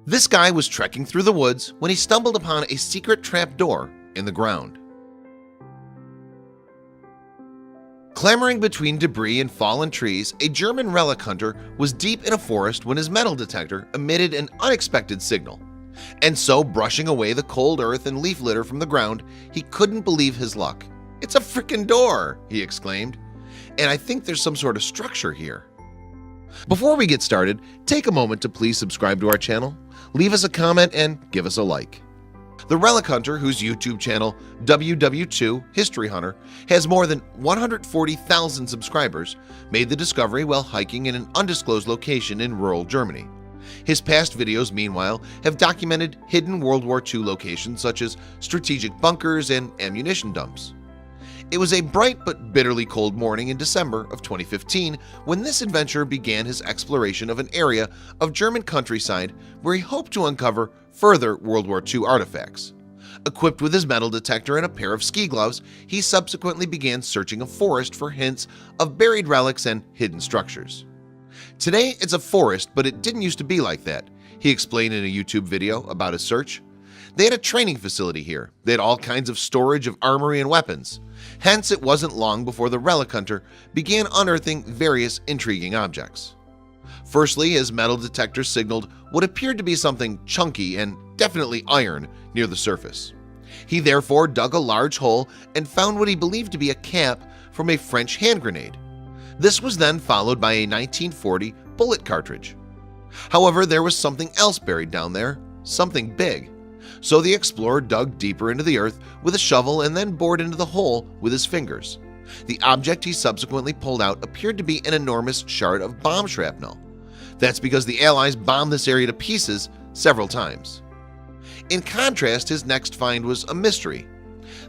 This guy was trekking through the woods when he stumbled upon a secret trapdoor in the ground. Clambering between debris and fallen trees, a German relic hunter was deep in a forest when his metal detector emitted an unexpected signal. And so, brushing away the cold earth and leaf litter from the ground, he couldn't believe his luck. "It's a frickin' door!" he exclaimed. "And I think there's some sort of structure here." Before we get started, take a moment to please subscribe to our channel, leave us a comment, and give us a like. The relic hunter, whose YouTube channel, WW2 History Hunter, has more than 140,000 subscribers, made the discovery while hiking in an undisclosed location in rural Germany. His past videos, meanwhile, have documented hidden World War II locations such as strategic bunkers and ammunition dumps. It was a bright but bitterly cold morning in December of 2015 when this adventurer began his exploration of an area of German countryside where he hoped to uncover further World War II artifacts. Equipped with his metal detector and a pair of ski gloves, he subsequently began searching a forest for hints of buried relics and hidden structures. "Today it's a forest, but it didn't used to be like that," he explained in a YouTube video about his search. "They had a training facility here. They had all kinds of storage of armory and weapons. Hence, it wasn't long before the relic hunter began unearthing various intriguing objects." Firstly, his metal detector signaled what appeared to be something chunky and definitely iron near the surface. He therefore dug a large hole and found what he believed to be a cap from a French hand grenade. This was then followed by a 1940 bullet cartridge. However, there was something else buried down there, something big. So the explorer dug deeper into the earth with a shovel and then bored into the hole with his fingers. The object he subsequently pulled out appeared to be an enormous shard of bomb shrapnel. That's because the Allies bombed this area to pieces several times. In contrast, his next find was a mystery.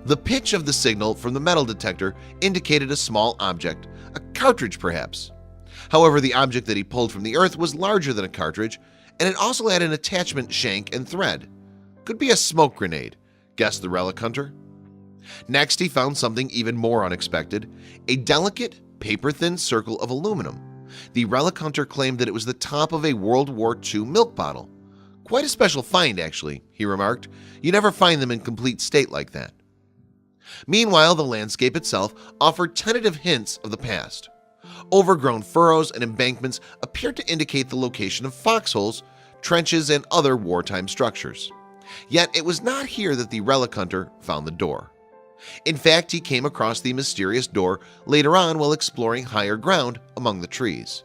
The pitch of the signal from the metal detector indicated a small object, a cartridge perhaps. However, the object that he pulled from the earth was larger than a cartridge, and it also had an attachment shank and thread. "Could be a smoke grenade," guessed the relic hunter. Next, he found something even more unexpected, a delicate, paper-thin circle of aluminum. The relic hunter claimed that it was the top of a World War II milk bottle. "Quite a special find, actually," he remarked. "You never find them in complete state like that." Meanwhile, the landscape itself offered tentative hints of the past. Overgrown furrows and embankments appeared to indicate the location of foxholes, trenches, and other wartime structures. Yet it was not here that the relic hunter found the door. In fact, he came across the mysterious door later on while exploring higher ground among the trees.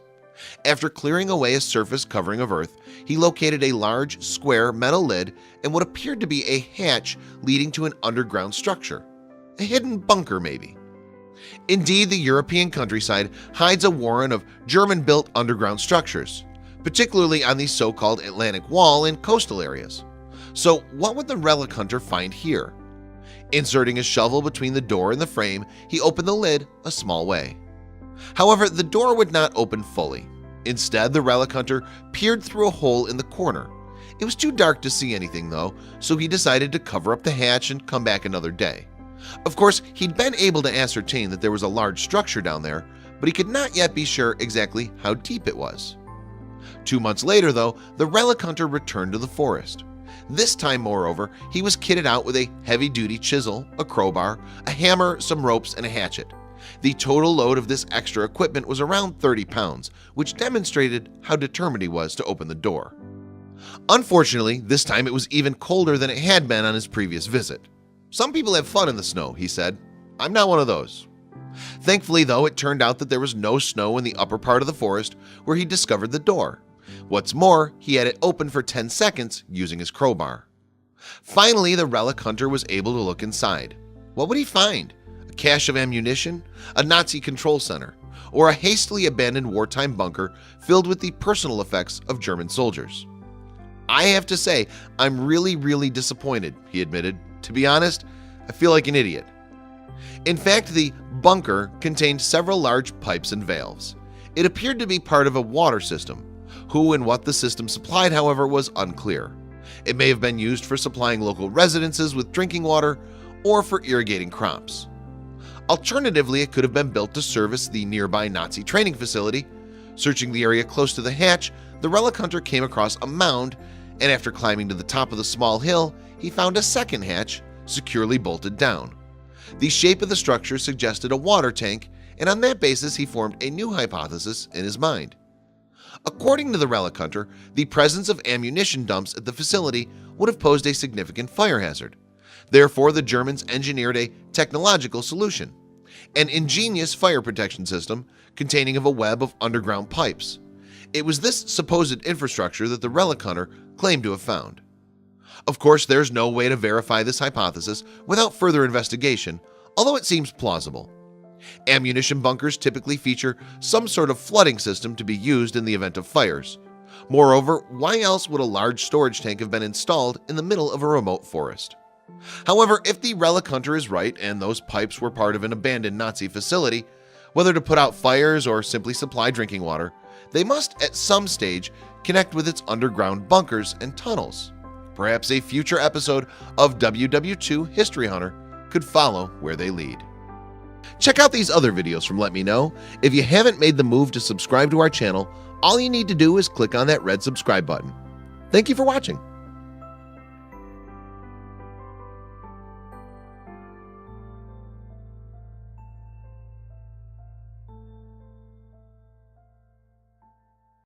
After clearing away a surface covering of earth, he located a large, square metal lid and what appeared to be a hatch leading to an underground structure. A hidden bunker, maybe. Indeed, the European countryside hides a warren of German-built underground structures, particularly on the so-called Atlantic Wall in coastal areas. So what would the relic hunter find here? Inserting a shovel between the door and the frame, he opened the lid a small way. However, the door would not open fully. Instead, the relic hunter peered through a hole in the corner. It was too dark to see anything though, so he decided to cover up the hatch and come back another day. Of course, he'd been able to ascertain that there was a large structure down there, but he could not yet be sure exactly how deep it was. 2 months later though, the relic hunter returned to the forest. This time, moreover, he was kitted out with a heavy-duty chisel, a crowbar, a hammer, some ropes, and a hatchet. The total load of this extra equipment was around 30 pounds, which demonstrated how determined he was to open the door. Unfortunately, this time it was even colder than it had been on his previous visit. "Some people have fun in the snow," he said. "I'm not one of those." Thankfully, though, it turned out that there was no snow in the upper part of the forest where he discovered the door. What's more, he had it open for 10 seconds using his crowbar. Finally, the relic hunter was able to look inside. What would he find? A cache of ammunition, a Nazi control center, or a hastily abandoned wartime bunker filled with the personal effects of German soldiers? "I have to say, I'm really disappointed," he admitted. "To be honest, I feel like an idiot." In fact, the bunker contained several large pipes and valves. It appeared to be part of a water system. Who and what the system supplied, however, was unclear. It may have been used for supplying local residences with drinking water or for irrigating crops. Alternatively, it could have been built to service the nearby Nazi training facility. Searching the area close to the hatch, the relic hunter came across a mound and after climbing to the top of the small hill, he found a second hatch securely bolted down. The shape of the structure suggested a water tank, and on that basis he formed a new hypothesis in his mind. According to the relic hunter, the presence of ammunition dumps at the facility would have posed a significant fire hazard. Therefore, the Germans engineered a technological solution, an ingenious fire protection system containing of a web of underground pipes. It was this supposed infrastructure that the relic hunter claimed to have found. Of course, there's no way to verify this hypothesis without further investigation, although it seems plausible. Ammunition bunkers typically feature some sort of flooding system to be used in the event of fires. Moreover, why else would a large storage tank have been installed in the middle of a remote forest? However, if the relic hunter is right and those pipes were part of an abandoned Nazi facility, whether to put out fires or simply supply drinking water, they must at some stage connect with its underground bunkers and tunnels. Perhaps a future episode of WW2 History Hunter could follow where they lead. Check out these other videos from Let Me Know. If you haven't made the move to subscribe to our channel, all you need to do is click on that red subscribe button. Thank you for watching.